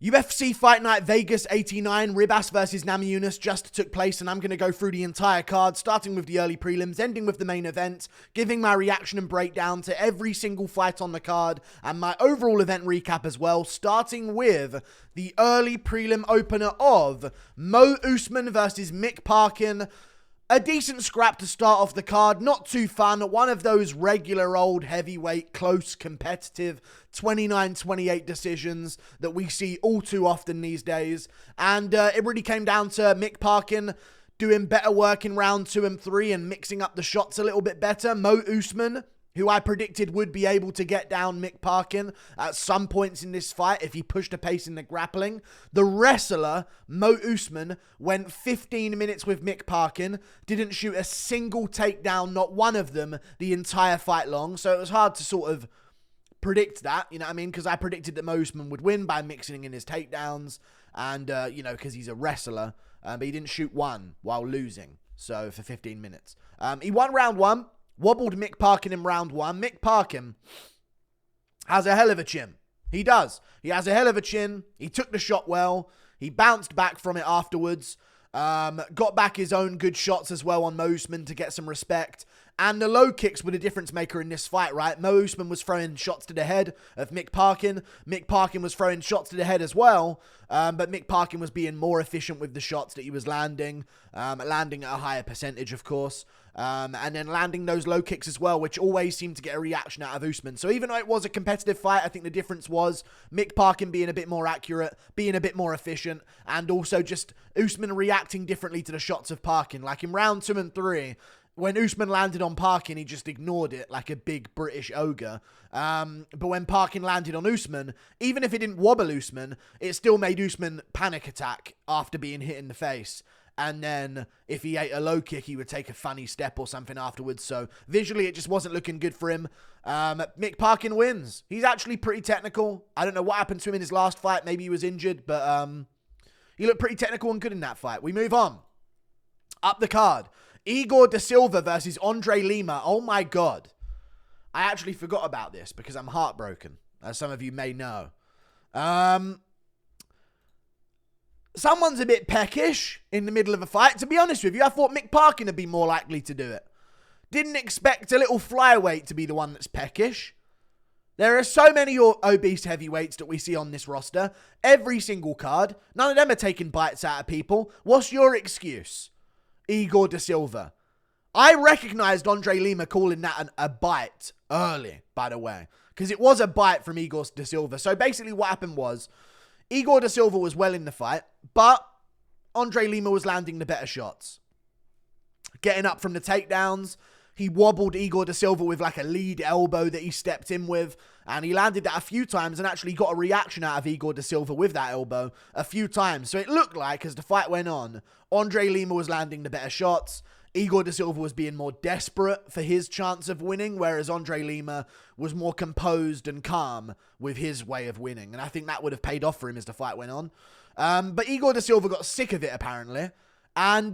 UFC Fight Night Vegas 89, Ribas versus Namajunas just took place, and I'm going to go through the entire card, starting with the early prelims, ending with the main event, giving my reaction and breakdown to every single fight on the card, and my overall event recap as well, starting with the early prelim opener of Usman versus Mick Parkin. A decent scrap to start off the card, not too fun, one of those regular old heavyweight, close, competitive 29-28 decisions that we see all too often these days. And it really came down to Mick Parkin doing better work in round 2 and 3 and mixing up the shots a little bit better. Usman, who I predicted would be able to get down Mick Parkin at some points in this fight if he pushed a pace in the grappling. The wrestler, Usman, went 15 minutes with Mick Parkin, didn't shoot a single takedown, not one of them, the entire fight long. So it was hard to sort of predict that, you know what I mean? Because I predicted that Usman would win by mixing in his takedowns and, because he's a wrestler, but he didn't shoot one while losing. So for 15 minutes. He won round 1. Wobbled Mick Parkin in round 1. Mick Parkin has a hell of a chin. He does. He has a hell of a chin. He took the shot well. He bounced back from it afterwards. Got back his own good shots as well on Usman to get some respect. And the low kicks were the difference maker in this fight, right? Usman was throwing shots to the head of Mick Parkin. Mick Parkin was throwing shots to the head as well. But Mick Parkin was being more efficient with the shots that he was landing. Landing at a higher percentage, of course. And then landing those low kicks as well, which always seemed to get a reaction out of Usman. So even though it was a competitive fight, I think the difference was Mick Parkin being a bit more accurate, being a bit more efficient, and also just Usman reacting differently to the shots of Parkin. Like in round 2 and 3, when Usman landed on Parkin, he just ignored it like a big British ogre. But when Parkin landed on Usman, even if it didn't wobble Usman, it still made Usman panic attack after being hit in the face. And then if he ate a low kick, he would take a funny step or something afterwards. So visually, it just wasn't looking good for him. Mick Parkin wins. He's actually pretty technical. I don't know what happened to him in his last fight. Maybe he was injured, but he looked pretty technical and good in that fight. We move on. Up the card. Igor da Silva versus Andre Lima. Oh my God. I actually forgot about this because I'm heartbroken, as some of you may know. Someone's a bit peckish in the middle of a fight. To be honest with you, I thought Mick Parkin would be more likely to do it. Didn't expect a little flyweight to be the one that's peckish. There are so many obese heavyweights that we see on this roster. Every single card. None of them are taking bites out of people. What's your excuse, Igor da Silva? I recognized Andre Lima calling that a bite early, by the way. Because it was a bite from Igor da Silva. So basically what happened was, Igor da Silva was well in the fight, but Andre Lima was landing the better shots. Getting up from the takedowns, he wobbled Igor da Silva with like a lead elbow that he stepped in with, and he landed that a few times and actually got a reaction out of Igor da Silva with that elbow a few times. So it looked like, as the fight went on, Andre Lima was landing the better shots. Igor da Silva was being more desperate for his chance of winning, whereas Andre Lima was more composed and calm with his way of winning. And I think that would have paid off for him as the fight went on. But Igor da Silva got sick of it, apparently, and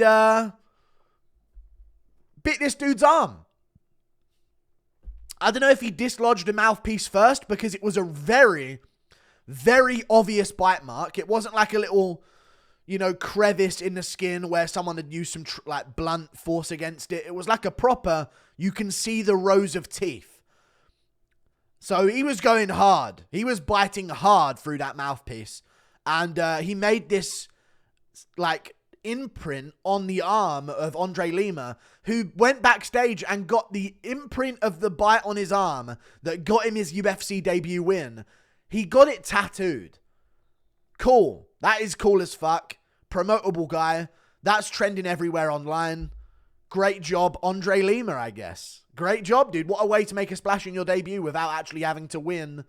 bit this dude's arm. I don't know if he dislodged a mouthpiece first, because it was a very, very obvious bite mark. It wasn't like a little, crevice in the skin where someone had used some blunt force against it. It was like a proper, you can see the rows of teeth. So he was going hard. He was biting hard through that mouthpiece. And he made this imprint on the arm of Andre Lima, who went backstage and got the imprint of the bite on his arm that got him his UFC debut win. He got it tattooed. Cool. That is cool as fuck. Promotable guy. That's trending everywhere online. Great job, Andre Lima, I guess. Great job, dude. What a way to make a splash in your debut without actually having to win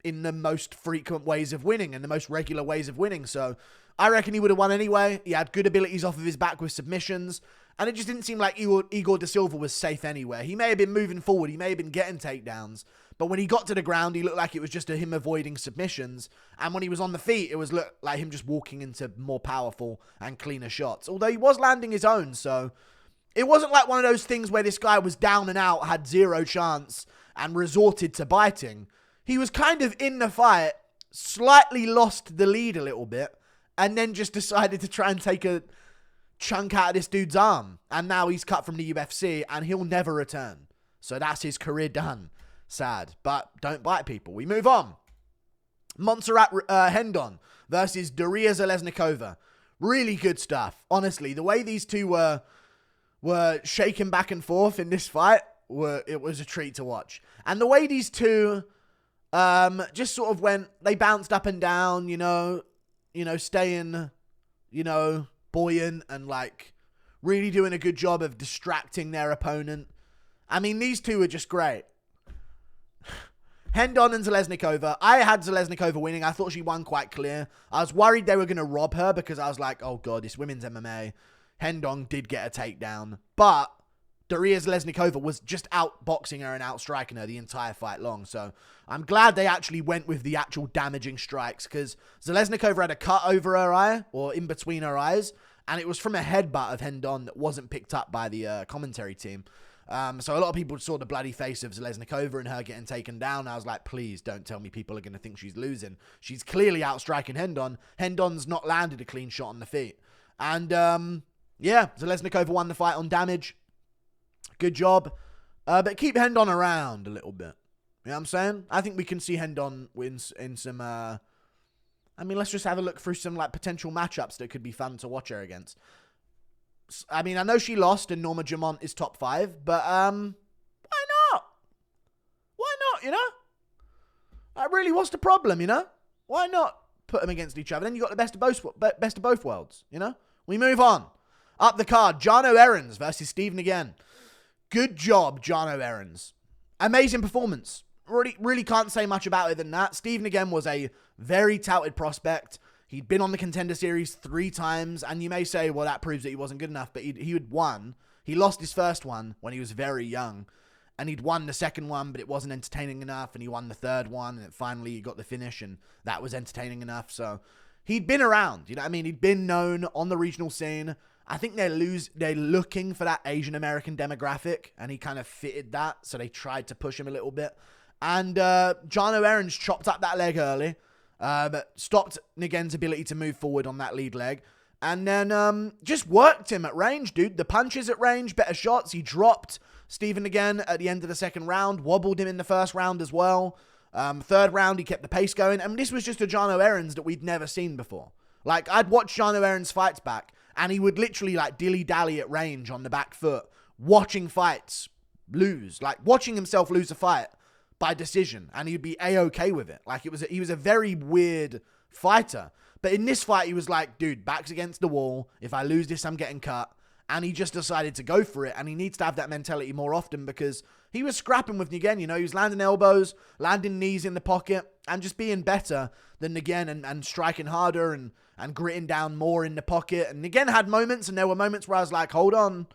in the most frequent ways of winning and the most regular ways of winning. So I reckon he would have won anyway. He had good abilities off of his back with submissions. And it just didn't seem like Igor da Silva was safe anywhere. He may have been moving forward. He may have been getting takedowns. But when he got to the ground, he looked like it was just him avoiding submissions. And when he was on the feet, it was like him just walking into more powerful and cleaner shots. Although he was landing his own, so it wasn't like one of those things where this guy was down and out, had zero chance, and resorted to biting. He was kind of in the fight, slightly lost the lead a little bit, and then just decided to try and take a chunk out of this dude's arm. And now he's cut from the UFC, and he'll never return. So that's his career done. Sad. But don't bite people. We move on. Montserrat Rendon versus Dariya Zheleznykova. Really good stuff. Honestly, the way these two were shaking back and forth in this fight, it was a treat to watch. And the way these two just sort of they bounced up and down, staying, buoyant and like really doing a good job of distracting their opponent. I mean, these two are just great. Rendon and Zheleznykova. I had Zheleznykova winning. I thought she won quite clear. I was worried they were going to rob her because I was like, oh God, it's women's MMA. Rendon did get a takedown. But Dariya Zheleznykova was just outboxing her and outstriking her the entire fight long. So I'm glad they actually went with the actual damaging strikes, because Zheleznykova had a cut over her eye, or in between her eyes, and it was from a headbutt of Rendon that wasn't picked up by the commentary team. So a lot of people saw the bloody face of Zheleznykova and her getting taken down. I was like, please don't tell me people are going to think she's losing. She's clearly outstriking Rendon. Rendon's not landed a clean shot on the feet. And, Zheleznykova won the fight on damage. Good job. But keep Rendon around a little bit. You know what I'm saying? I think we can see Rendon wins in some... let's just have a look through some potential matchups that could be fun to watch her against. I mean, I know she lost and Namajunas is top 5, but why not? Why not, Really, what's the problem, Why not put them against each other? Then you got the best of both worlds, We move on. Up the card, Jarno Errens versus Steve again. Good job, Jarno Errens. Amazing performance. Really can't say much about it than that. Steve again was a very touted prospect. He'd been on the Contender Series 3 times, and you may say, well, that proves that he wasn't good enough, but he had won. He lost his first one when he was very young, and he'd won the second one, but it wasn't entertaining enough, and he won the third one, and finally he got the finish, and that was entertaining enough. So he'd been around, He'd been known on the regional scene. I think they're looking for that Asian American demographic, and he kind of fitted that, so they tried to push him a little bit. And Jarno Errens chopped up that leg early, but stopped Nguyen's ability to move forward on that lead leg. And then just worked him at range, dude. The punches at range, better shots. He dropped Stephen again at the end of the second round. Wobbled him in the first round as well. Third round, he kept the pace going. And this was just a Jarno Errens that we'd never seen before. I'd watched Jarno Errens fights back, and he would literally dilly-dally at range on the back foot, watching fights lose. Watching himself lose a fight by decision, and he'd be A-okay with it. He was a very weird fighter. But in this fight, he was like, dude, back's against the wall. If I lose this, I'm getting cut. And he just decided to go for it, and he needs to have that mentality more often, because he was scrapping with Nguyen, He was landing elbows, landing knees in the pocket, and just being better than Nguyen and striking harder and gritting down more in the pocket. And Nguyen had moments, and there were moments where I was like, hold on.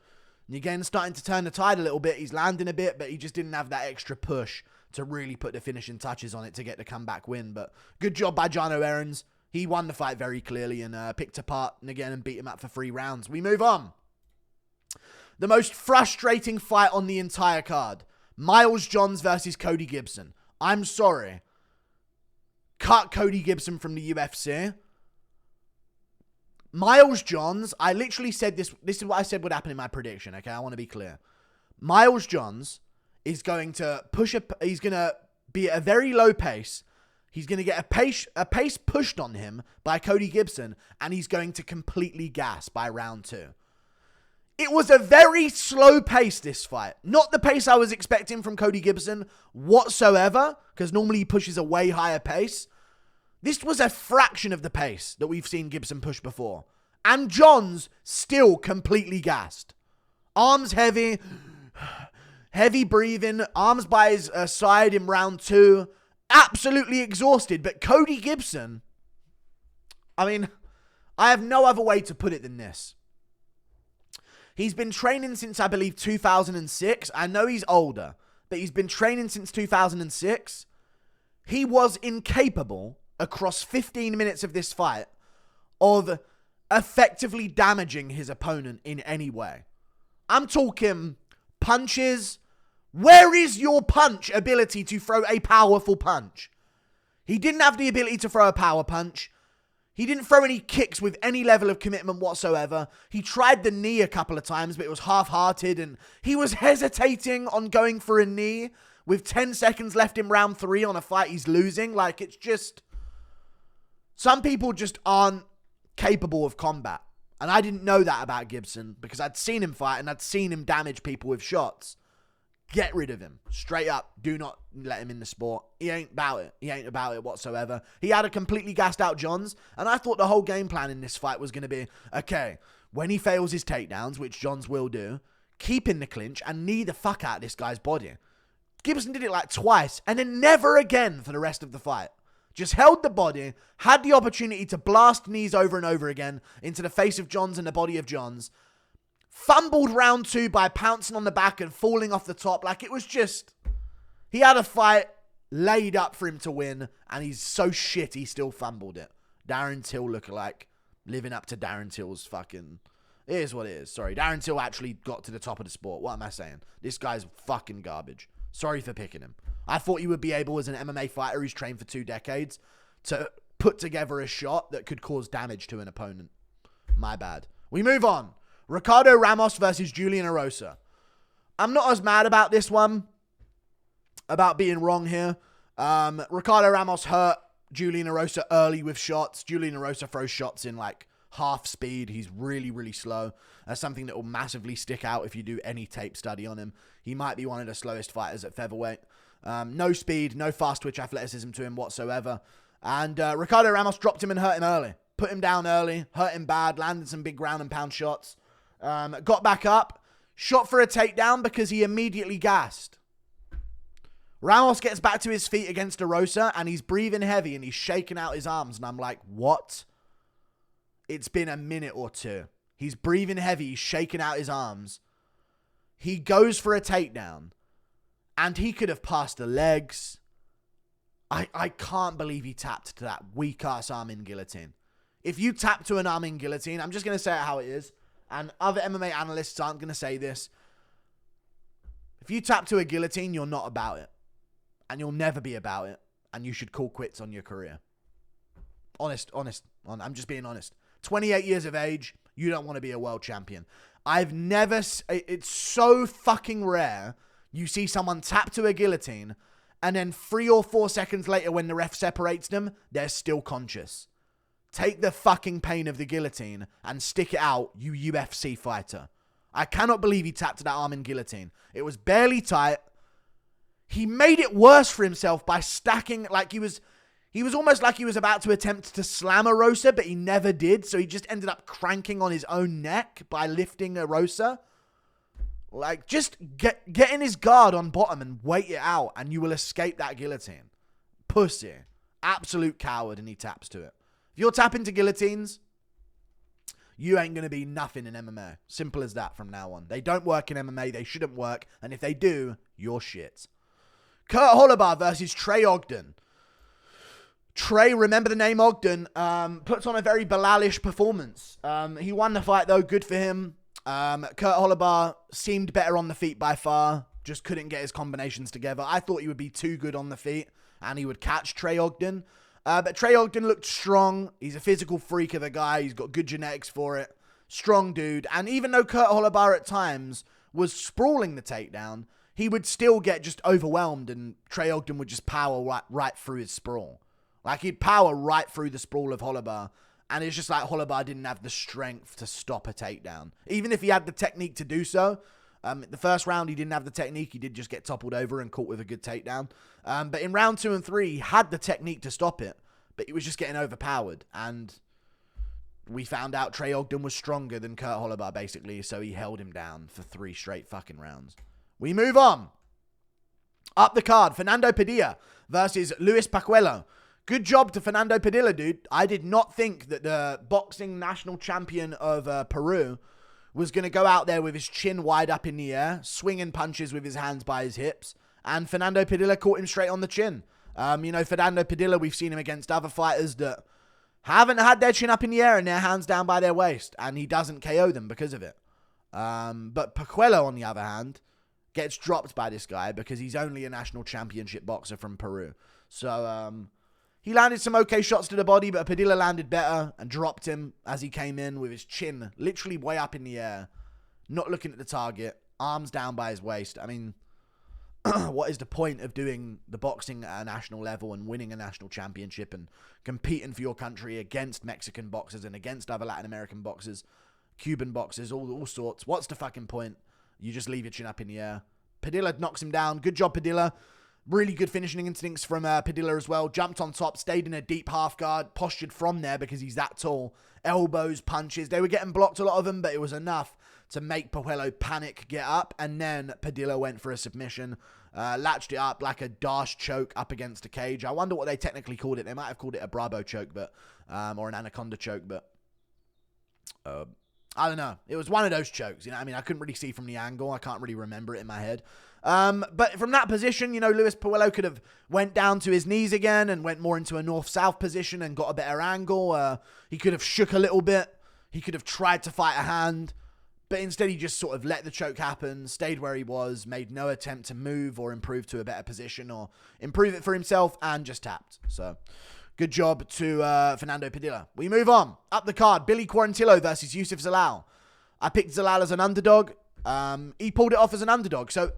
Nguyen's starting to turn the tide a little bit. He's landing a bit, but he just didn't have that extra push to really put the finishing touches on it to get the comeback win. But good job by Jarno Errens. He won the fight very clearly and picked apart Nguyen and beat him up for 3 rounds. We move on. The most frustrating fight on the entire card. Miles Johns versus Cody Gibson. I'm sorry. Cut Cody Gibson from the UFC. Miles Johns, I literally said this. This is what I said would happen in my prediction, okay? I want to be clear. Miles Johns is going to he's going to be at a very low pace. He's going to get a pace pushed on him by Cody Gibson, and he's going to completely gas by round 2. It was a very slow pace, this fight. Not the pace I was expecting from Cody Gibson whatsoever, because normally he pushes a way higher pace. This was a fraction of the pace that we've seen Gibson push before. And Johns still completely gassed. Arms heavy, heavy breathing, arms by his side in round 2. Absolutely exhausted. But Cody Gibson, I have no other way to put it than this. He's been training since, I believe, 2006. I know he's older, but he's been training since 2006. He was incapable, across 15 minutes of this fight, of effectively damaging his opponent in any way. I'm talking punches. Where is your punch ability to throw a powerful punch? He didn't have the ability to throw a power punch. He didn't throw any kicks with any level of commitment whatsoever. He tried the knee a couple of times, but it was half-hearted, and he was hesitating on going for a knee with 10 seconds left in round 3 on a fight he's losing. Like, it's just... Some people just aren't capable of combat. And I didn't know that about Gibson because I'd seen him fight and I'd seen him damage people with shots. Get rid of him. Straight up. Do not let him in the sport. He ain't about it. He ain't about it whatsoever. He had a completely gassed out Johns, and I thought the whole game plan in this fight was going to be, okay, when he fails his takedowns, which Johns will do, keep in the clinch and knee the fuck out of this guy's body. Gibson did it like twice, and then never again for the rest of the fight. Just held the body, had the opportunity to blast knees over and over again into the face of Johns and the body of Johns. Fumbled round 2 by pouncing on the back and falling off the top. Like, it was just... He had a fight laid up for him to win, and he's so shit he still fumbled it. Darren Till lookalike, living up to Darren Till's fucking... It is what it is. Sorry, Darren Till actually got to the top of the sport. What am I saying? This guy's fucking garbage. Sorry for picking him. I thought you would be able, as an MMA fighter who's trained for 2 decades, to put together a shot that could cause damage to an opponent. My bad. We move on. Ricardo Ramos versus Julian Erosa. I'm not as mad about this one, about being wrong here. Ricardo Ramos hurt Julian Erosa early with shots. Julian Erosa throws shots in like half speed. He's really, really slow. That's something that will massively stick out if you do any tape study on him. He might be one of the slowest fighters at featherweight. No speed, no fast twitch athleticism to him whatsoever. And Ricardo Ramos dropped him and hurt him early. Put him down early, hurt him bad, landed some big ground and pound shots. Got back up, shot for a takedown because he immediately gassed. Ramos gets back to his feet against Erosa, and he's breathing heavy, and he's shaking out his arms, and I'm like, what? It's been a minute or 2. He's breathing heavy, he's shaking out his arms. He goes for a takedown, and he could have passed the legs. I can't believe he tapped to that weak-ass arm in guillotine. If you tap to an arm in guillotine, I'm just going to say it how it is, and other MMA analysts aren't going to say this. If you tap to a guillotine, you're not about it. And you'll never be about it. And you should call quits on your career. Honest. I'm just being honest. 28 years of age, you don't want to be a world champion. It's so fucking rare you see someone tap to a guillotine and then 3 or 4 seconds later when the ref separates them, they're still conscious. Take the fucking pain of the guillotine and stick it out, you UFC fighter. I cannot believe he tapped to that arm in guillotine. It was barely tight. He made it worse for himself by stacking, like he was almost like he was about to attempt to slam Erosa, but he never did. So he just ended up cranking on his own neck by lifting Erosa. Like, just get in his guard on bottom and wait it out, and you will escape that guillotine. Pussy. Absolute coward, and he taps to it. If you're tapping to guillotines, you ain't going to be nothing in MMA. Simple as that from now on. They don't work in MMA. They shouldn't work. And if they do, you're shit. Kurt Holobaugh versus Trey Ogden. Trey, remember the name Ogden, puts on a very Bilal-ish performance. He won the fight, though. Good for him. Kurt Holobaugh seemed better on the feet by far. Just couldn't get his combinations together. I thought he would be too good on the feet and he would catch Trey Ogden. But Trey Ogden looked strong. He's a physical freak of a guy. He's got good genetics for it. Strong dude. And even though Kurt Holobaugh at times was sprawling the takedown, he would still get just overwhelmed and Trey Ogden would just power right through his sprawl. Like, he'd power right through the sprawl of Holobaugh. And it's just like Holobaugh didn't have the strength to stop a takedown. Even if he had the technique to do so. The first round, he didn't have the technique. He did just get toppled over and caught with a good takedown. But in round 2 and 3, he had the technique to stop it. But he was just getting overpowered. And we found out Trey Ogden was stronger than Kurt Holobaugh, basically. So he held him down for 3 straight fucking rounds. We move on. Up the card, Fernando Padilla versus Luis Pajuelo. Good job to Fernando Padilla, dude. I did not think that the boxing national champion of Peru was going to go out there with his chin wide up in the air, swinging punches with his hands by his hips, and Fernando Padilla caught him straight on the chin. Fernando Padilla, we've seen him against other fighters that haven't had their chin up in the air and their hands down by their waist, and he doesn't KO them because of it. But Pajuelo, on the other hand, gets dropped by this guy because he's only a national championship boxer from Peru. So, He landed some okay shots to the body, but Padilla landed better and dropped him as he came in with his chin literally way up in the air, not looking at the target, arms down by his waist. I mean, what is the point of doing the boxing at a national level and winning a national championship and competing for your country against Mexican boxers and against other Latin American boxers, Cuban boxers, all sorts? What's the fucking point? You just leave your chin up in the air. Padilla knocks him down. Good job, Padilla. Really good finishing instincts from Padilla as well. Jumped on top, stayed in a deep half guard, postured from there because he's that tall. Elbows, punches. They were getting blocked, a lot of them, but it was enough to make Pajuelo panic, get up, and then Padilla went for a submission. Latched it up like a Dash choke up against a cage. I wonder what they technically called it. They might have called it a Bravo choke, but or an Anaconda choke, but I don't know. It was one of those chokes. You know what I mean? I couldn't really see from the angle. I can't really remember it in my head. But from that position, you know, Luis Pajuelo could have went down to his knees again and went more into a north-south position and got a better angle. He could have shook a little bit. He could have tried to fight a hand. But instead, he just sort of let the choke happen, stayed where he was, made no attempt to move or improve to a better position or improve it for himself, and just tapped. So, good job to Fernando Padilla. We move on. Up the card, Billy Quarantillo versus Youssef Zalal. I picked Zalal as an underdog. He pulled it off as an underdog. So,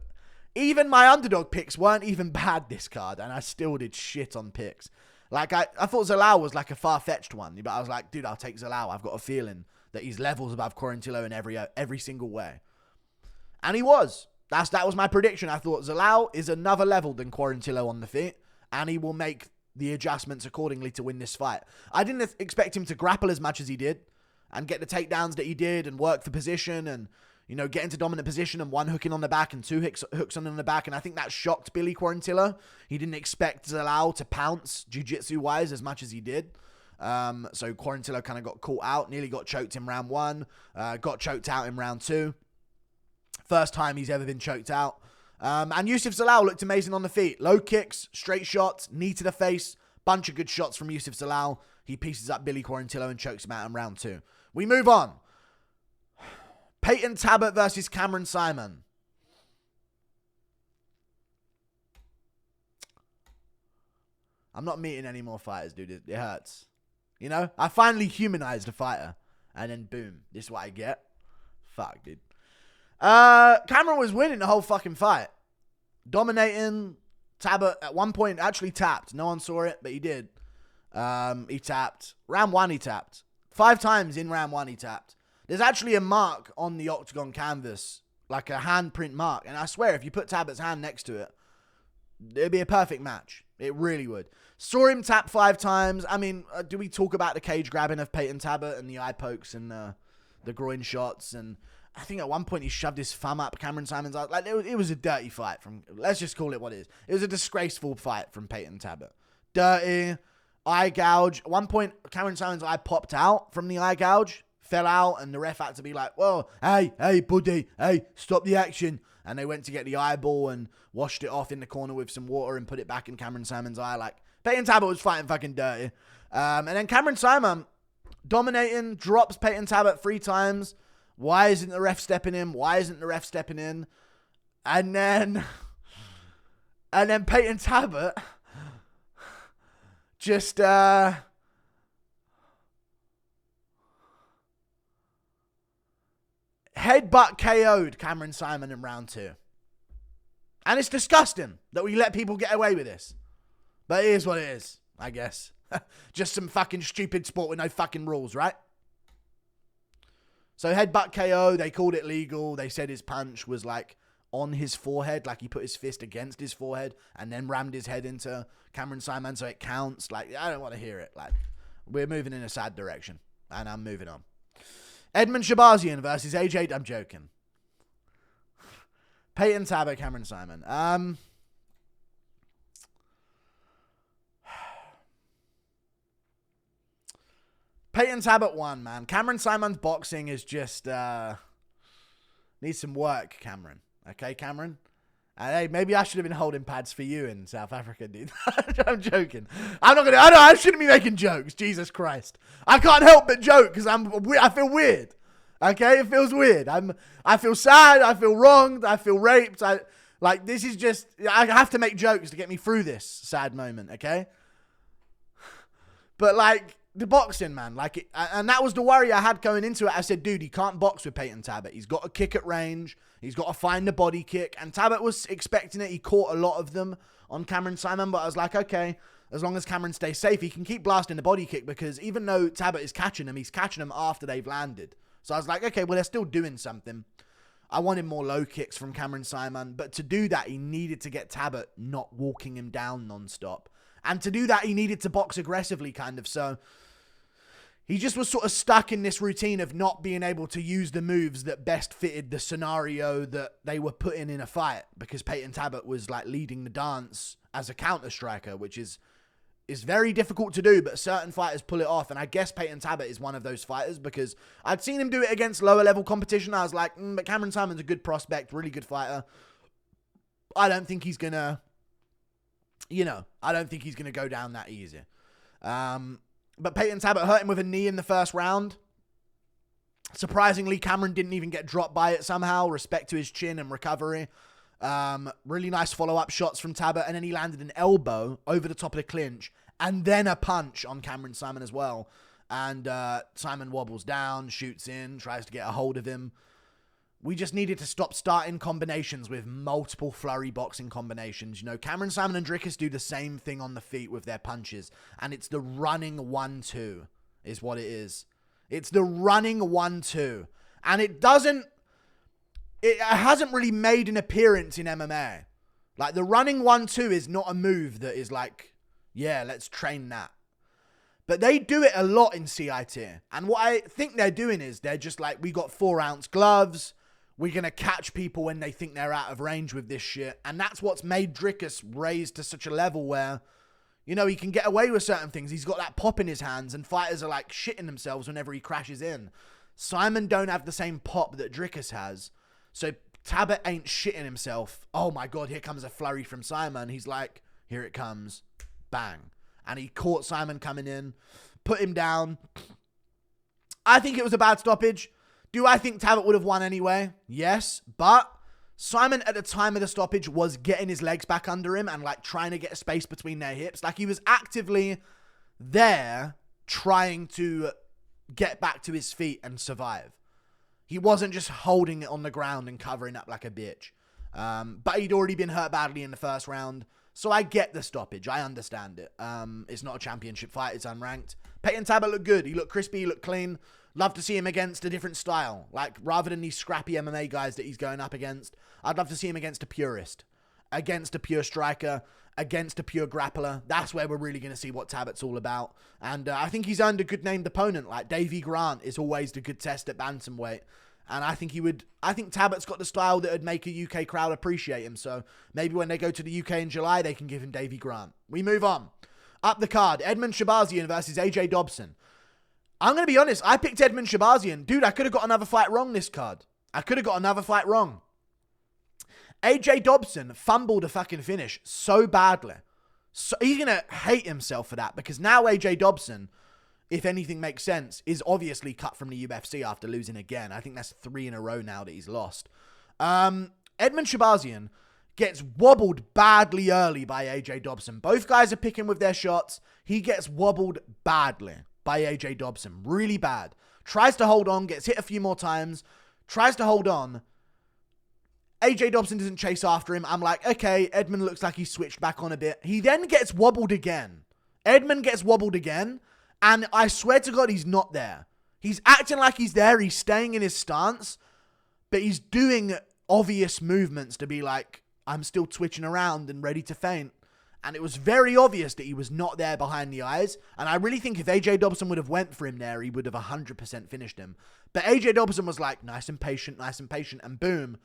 even my underdog picks weren't even bad this card, and I still did shit on picks. Like, I thought Zalal was like a far-fetched one, but I was like, dude, I'll take Zalal. I've got a feeling that he's levels above Quarantillo in every single way. And he was. That was my prediction. I thought Zalal is another level than Quarantillo on the feet, and he will make the adjustments accordingly to win this fight. I didn't expect him to grapple as much as he did and get the takedowns that he did and work the position and, you know, get into dominant position and one hooking on the back and two hooks on the back. And I think that shocked Billy Quarantillo. He didn't expect Zalal to pounce jiu-jitsu-wise as much as he did. So Quarantillo kind of got caught out, nearly got choked in round 1, got choked out in round 2. First time he's ever been choked out. And Youssef Zalal looked amazing on the feet. Low kicks, straight shots, knee to the face, bunch of good shots from Youssef Zalal. He pieces up Billy Quarantillo and chokes him out in round 2. We move on. Payton Talbott versus Cameron Saaiman. I'm not meeting any more fighters, dude. It hurts. You know? I finally humanized a fighter. And then boom. This is what I get. Fuck, dude. Cameron was winning the whole fucking fight. Dominating. Talbott at one point actually tapped. No one saw it, but he did. He tapped. Round 1 he tapped. 5 times in round 1 he tapped. There's actually a mark on the octagon canvas. Like a handprint mark. And I swear, if you put Talbott's hand next to it, it'd be a perfect match. It really would. Saw him tap 5 times. I mean, do we talk about the cage grabbing of Payton Talbott and the eye pokes and the groin shots? And I think at one point he shoved his thumb up Cameron Saaiman's eye. Like, it was a dirty fight. Let's just call it what it is. It was a disgraceful fight from Payton Talbott. Dirty, eye gouge. At one point, Cameron Saaiman's eye popped out from the eye gouge, fell out, and the ref had to be like, whoa, hey, buddy, hey, stop the action. And they went to get the eyeball and washed it off in the corner with some water and put it back in Cameron Saaiman's eye. Like, Payton Talbott was fighting fucking dirty. And then Cameron Saaiman, dominating, drops Payton Talbott 3 times. Why isn't the ref stepping in? And then Payton Talbott just headbutt KO'd Cameron Saaiman in round 2. And it's disgusting that we let people get away with this. But it is what it is, I guess. Just some fucking stupid sport with no fucking rules, right? So headbutt KO, they called it legal. They said his punch was like on his forehead, like he put his fist against his forehead and then rammed his head into Cameron Saaiman, so it counts. Like, I don't want to hear it. Like, we're moving in a sad direction, and I'm moving on. Edmund Shabazian versus AJ. I'm joking. Payton Talbott, Cameron Saaiman. Payton Talbott won, man. Cameron Saaiman's boxing is just needs some work, Cameron. Okay, Cameron? Hey, maybe I should have been holding pads for you in South Africa, dude. I'm joking. I shouldn't be making jokes. Jesus Christ. I can't help but joke because I feel weird. Okay, it feels weird. I feel sad. I feel wronged. I feel raped. I have to make jokes to get me through this sad moment. Okay. But, like, the boxing, man, like, and that was the worry I had going into it. I said, dude, he can't box with Payton Talbott. He's got to kick at range. He's got to find the body kick. And Talbott was expecting it. He caught a lot of them on Cameron Saaiman, but I was like, okay, as long as Cameron stays safe, he can keep blasting the body kick, because even though Talbott is catching them, he's catching them after they've landed. So I was like, okay, well, they're still doing something. I wanted more low kicks from Cameron Saaiman, but to do that, he needed to get Talbott not walking him down nonstop. And to do that, he needed to box aggressively, kind of. So he just was sort of stuck in this routine of not being able to use the moves that best fitted the scenario that they were putting in a fight, because Payton Talbott was like leading the dance as a counter striker, which is very difficult to do, but certain fighters pull it off. And I guess Payton Talbott is one of those fighters, because I'd seen him do it against lower level competition. I was like, but Cameron Saaiman's a good prospect, really good fighter. I don't think he's gonna, I don't think he's gonna go down that easy. But Payton Talbott hurt him with a knee in the first round. Surprisingly, Cameron didn't even get dropped by it somehow. Respect to his chin and recovery. Really nice follow-up shots from Talbott. And then he landed an elbow over the top of the clinch. And then a punch on Cameron Saaiman as well. And Saaiman wobbles down, shoots in, tries to get a hold of him. We just needed to stop starting combinations with multiple flurry boxing combinations. Cameron Saaiman and Dricus do the same thing on the feet with their punches. And it's the running 1-2 is what it is. It's the running 1-2. And it hasn't really made an appearance in MMA. Like, the running 1-2 is not a move that is like, yeah, let's train that. But they do it a lot in CIT. And what I think they're doing is they're just like, we got 4-ounce gloves. We're going to catch people when they think they're out of range with this shit. And that's what's made Dricus raised to such a level where, he can get away with certain things. He's got that pop in his hands, and fighters are like shitting themselves whenever he crashes in. Saaiman don't have the same pop that Dricus has. So Talbott ain't shitting himself. Oh my God, here comes a flurry from Saaiman. He's like, here it comes. Bang. And he caught Saaiman coming in, put him down. I think it was a bad stoppage. Do I think Talbott would have won anyway? Yes, but Saaiman at the time of the stoppage was getting his legs back under him and like trying to get a space between their hips. Like, he was actively there trying to get back to his feet and survive. He wasn't just holding it on the ground and covering up like a bitch. But he'd already been hurt badly in the first round. So I get the stoppage. I understand it. It's not a championship fight. It's unranked. Payton Talbott looked good. He looked crispy. He looked clean. Love to see him against a different style. Like, rather than these scrappy MMA guys that he's going up against, I'd love to see him against a purist, against a pure striker, against a pure grappler. That's where we're really going to see what Talbott's all about. And I think he's earned a good named opponent. Like, Davey Grant is always the good test at bantamweight. And I think Talbott's got the style that would make a UK crowd appreciate him. So maybe when they go to the UK in July, they can give him Davey Grant. We move on. Up the card, Edmund Shabazian versus AJ Dobson. I'm going to be honest, I picked Edmund Shabazian. Dude, I could have got another fight wrong this card. I could have got another fight wrong. AJ Dobson fumbled a fucking finish so badly. So he's going to hate himself for that, because now AJ Dobson, if anything makes sense, is obviously cut from the UFC after losing again. I think that's 3 in a row now that he's lost. Edmund Shabazian gets wobbled badly early by AJ Dobson. Both guys are picking with their shots. He gets wobbled badly by AJ Dobson. Really bad. Tries to hold on, gets hit a few more times. Tries to hold on. AJ Dobson doesn't chase after him. I'm like, okay, Edmund looks like he's switched back on a bit. He then gets wobbled again. Edmund gets wobbled again. And I swear to God, he's not there. He's acting like he's there. He's staying in his stance. But he's doing obvious movements to be like, I'm still twitching around and ready to feint. And it was very obvious that he was not there behind the eyes. And I really think if AJ Dobson would have went for him there, he would have 100% finished him. But AJ Dobson was like, nice and patient, and boom.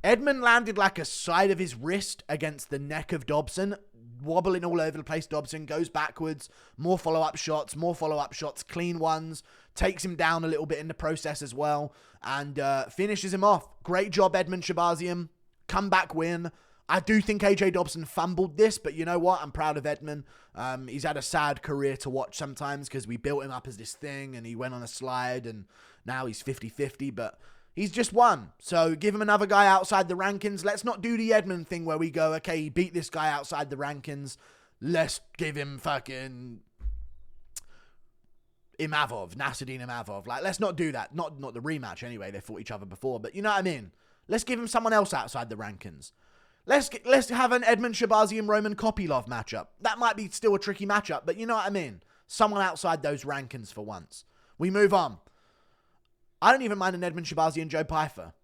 Edmund landed like a side of his wrist against the neck of Dobson, wobbling all over the place. Dobson goes backwards, more follow-up shots, clean ones, takes him down a little bit in the process as well, and finishes him off. Great job, Edmund Shabazian. Comeback win. I do think AJ Dobson fumbled this, but you know what? I'm proud of Edmund. He's had a sad career to watch sometimes because we built him up as this thing and he went on a slide and now he's 50-50, but he's just won. So give him another guy outside the rankings. Let's not do the Edmund thing where we go, okay, he beat this guy outside the rankings. Let's give him fucking Nasruddin Imavov. Like, let's not do that. Not the rematch anyway. They fought each other before, but you know what I mean? Let's give him someone else outside the rankings. Let's have an Edmund Shabazi and Roman Kopylov matchup. That might be still a tricky matchup, but you know what I mean? Someone outside those rankings for once. We move on. I don't even mind an Edmund Shabazi and Joe Pyfer.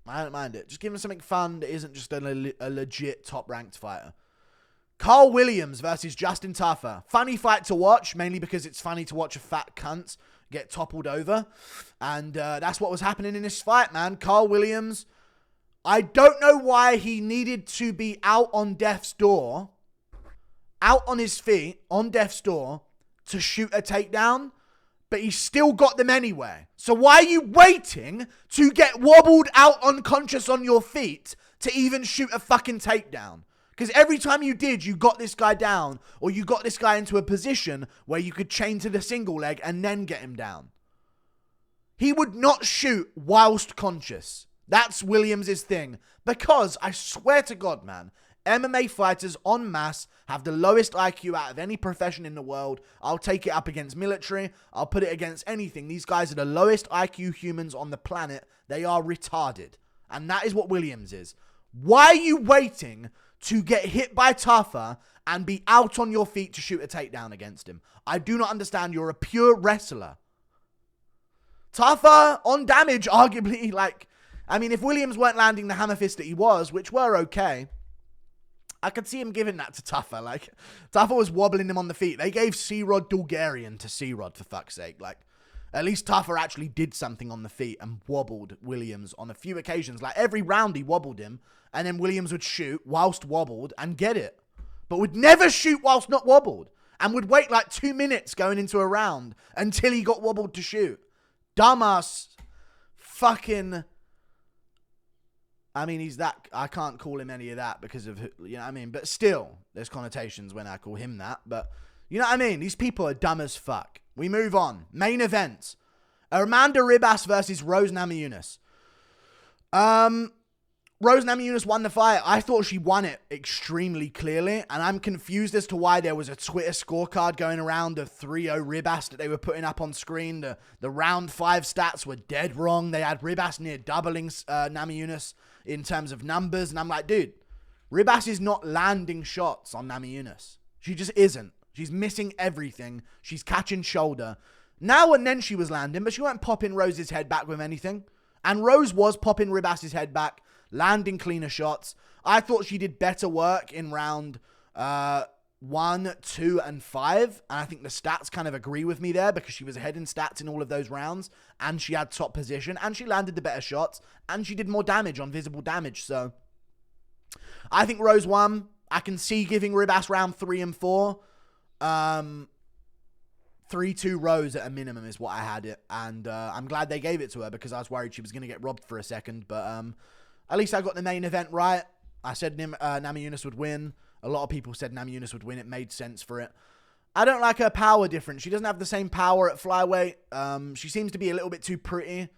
I don't mind it. Just give him something fun that isn't just a legit top-ranked fighter. Carl Williams versus Justin Taffer. Funny fight to watch, mainly because it's funny to watch a fat cunt get toppled over. And that's what was happening in this fight, man. Carl Williams, I don't know why he needed to be out on death's door, out on his feet, on death's door, to shoot a takedown, but he still got them anyway. So why are you waiting to get wobbled out unconscious on your feet to even shoot a fucking takedown? Because every time you did, you got this guy down, or you got this guy into a position where you could chain to the single leg and then get him down. He would not shoot whilst conscious. That's Williams' thing. Because, I swear to God, man, MMA fighters en masse have the lowest IQ out of any profession in the world. I'll take it up against military. I'll put it against anything. These guys are the lowest IQ humans on the planet. They are retarded. And that is what Williams is. Why are you waiting to get hit by Taffer and be out on your feet to shoot a takedown against him? I do not understand. You're a pure wrestler. Taffer, on damage, arguably, if Williams weren't landing the hammer fist that he was, which were okay, I could see him giving that to Taffer. Taffer was wobbling him on the feet. They gave C-Rod Bulgarian to C-Rod, for fuck's sake. At least Taffer actually did something on the feet and wobbled Williams on a few occasions. Every round he wobbled him, and then Williams would shoot whilst wobbled and get it. But would never shoot whilst not wobbled. And would wait 2 minutes going into a round until he got wobbled to shoot. Dumbass fucking... he's that... I can't call him any of that because of... You know what I mean? But still, there's connotations when I call him that. But, you know what I mean? These people are dumb as fuck. We move on. Main event. Amanda Ribas versus Rose Namajunas. Rose Namajunas won the fight. I thought she won it extremely clearly, and I'm confused as to why there was a Twitter scorecard going around of 3-0 Ribas that they were putting up on screen. The round 5 stats were dead wrong. They had Ribas near doubling Namajunas in terms of numbers, and I'm like, dude, Ribas is not landing shots on Namajunas. She just isn't. She's missing everything. She's catching shoulder. Now and then she was landing, but she weren't popping Rose's head back with anything. And Rose was popping Ribas's head back, landing cleaner shots. I thought she did better work in round 1, 2, and 5. And I think the stats kind of agree with me there because she was ahead in stats in all of those rounds. And she had top position. And she landed the better shots. And she did more damage on visible damage. So I think Rose won. I can see giving Ribas round 3 and 4. 3-2 Rose at a minimum is what I had it. And I'm glad they gave it to her because I was worried she was going to get robbed for a second. But at least I got the main event right. I said Namajunas would win. A lot of people said Namajunas would win. It made sense for it. I don't like her power difference. She doesn't have the same power at flyweight. She seems to be a little bit too pretty.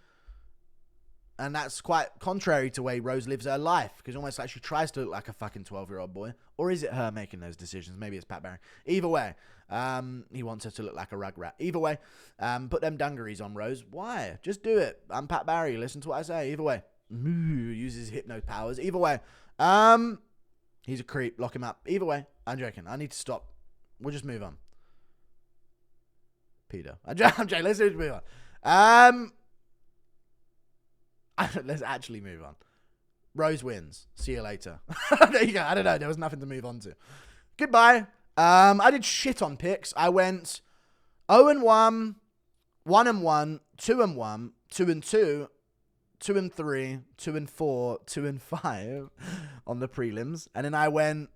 And that's quite contrary to the way Rose lives her life. Because almost like she tries to look like a fucking 12-year-old boy. Or is it her making those decisions? Maybe it's Pat Barry. Either way, he wants her to look like a rugrat. Either way, put them dungarees on, Rose. Why? Just do it. I'm Pat Barry. Listen to what I say. Either way. Uses hypno powers. Either way. He's a creep. Lock him up. Either way. I'm joking. I need to stop. We'll just move on. Peter. I'm joking. Let's just move on. Let's actually move on. Rose wins. See you later. There you go. I don't know. There was nothing to move on to. Goodbye. I did shit on picks. I went 0-1, 1-1, 2-1, 2-2, 2-3, 2-4, 2-5 on the prelims. And then I went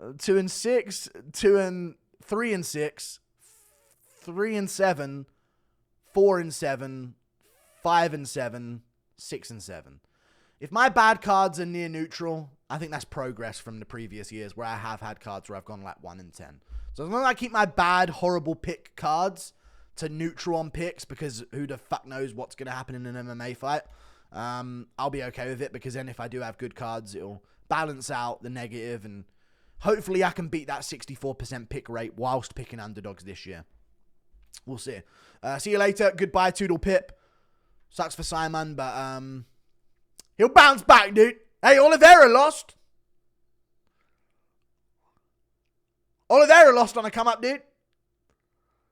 2-6, 3-6, 3-7, 4-7, 5-7, 6-7. If my bad cards are near neutral, I think that's progress from the previous years where I have had cards where I've gone 1-10. So as long as I keep my bad, horrible pick cards to neutral on picks, because who the fuck knows what's going to happen in an MMA fight, I'll be okay with it, because then if I do have good cards, it'll balance out the negative, and hopefully I can beat that 64% pick rate whilst picking underdogs this year. We'll see. See you later. Goodbye, Toodle Pip. Sucks for Saaiman, but he'll bounce back, dude. Hey, Oliveira lost. Oliveira lost on a come-up, dude.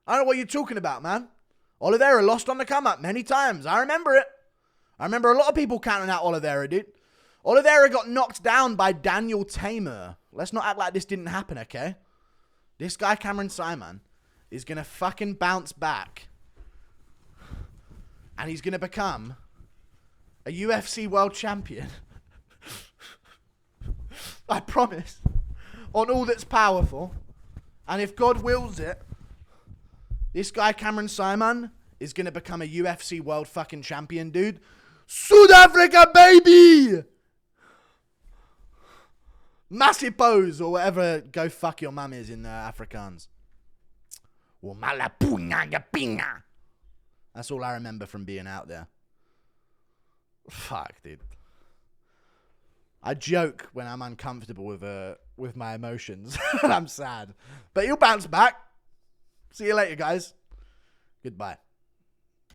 I don't know what you're talking about, man. Oliveira lost on the come-up many times. I remember it. I remember a lot of people counting out Oliveira, dude. Oliveira got knocked down by Daniel Tamer. Let's not act like this didn't happen, okay? This guy, Cameron Saaiman, is going to fucking bounce back. And he's going to become a UFC world champion. I promise. On all that's powerful. And if God wills it, this guy, Cameron Saaiman, is going to become a UFC world fucking champion, dude. South Africa, baby! Massive pose, or whatever go fuck your mum is in Afrikaans. That's all I remember from being out there. Fuck, dude. I joke when I'm uncomfortable with my emotions. And I'm sad. But he'll bounce back. See you later, guys. Goodbye.